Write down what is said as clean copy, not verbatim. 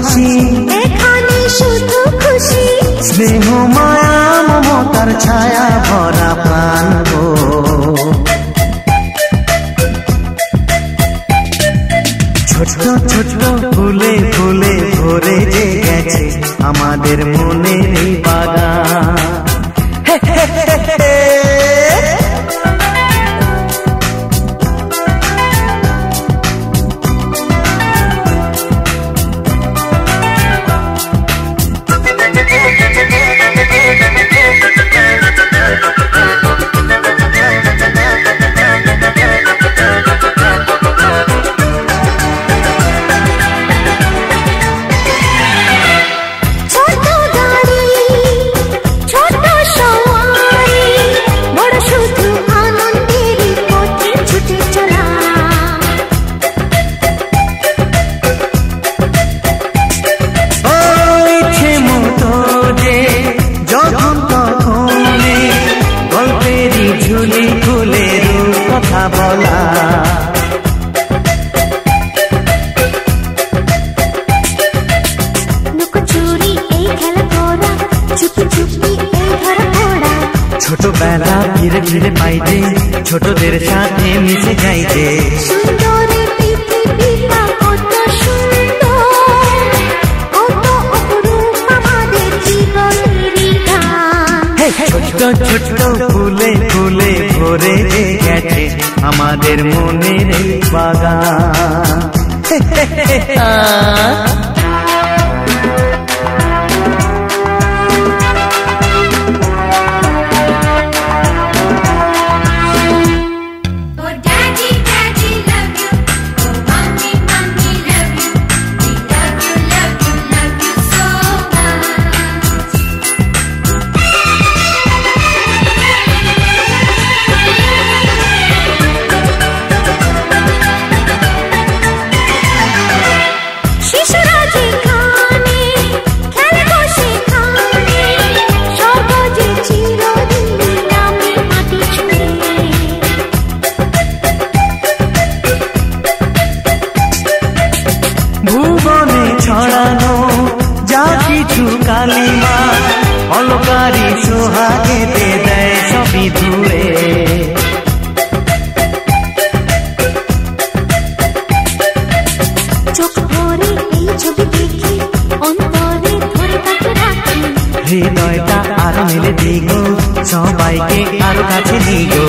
হাসি, এখানে শুধু খুশি, স্নেহ মায়া মমতার ছায়া ভরা প্রাণ গো। ছোট ছোট ফুলে ফুলে ভরে যে গেছে আমাদের মনের এই বাগান। ছোটবেলা ধীরে ধীরে পাইতে ছোটদের সাথে মিশে যাইতে, সুন্দরী পৃথিবীটা কত সুন্দর, কত অপরূপ আমাদের জীবনেরই গান। ছোট ছোট ফুলে ফুলে ভরে যে গেছে আমাদের মনের এই বাগান। ভুবনে ছড়ানো যা কিছু কালিমা অলকারি সোহাগেতে দেয় সবই ধুয়ে। চোখ ভরে এই ছবি দেখি অন্তরে ধরে তাকে রাখি, হৃদয়টা আরো মেলে দিগো সবাইকে আরো কাছে দিগো।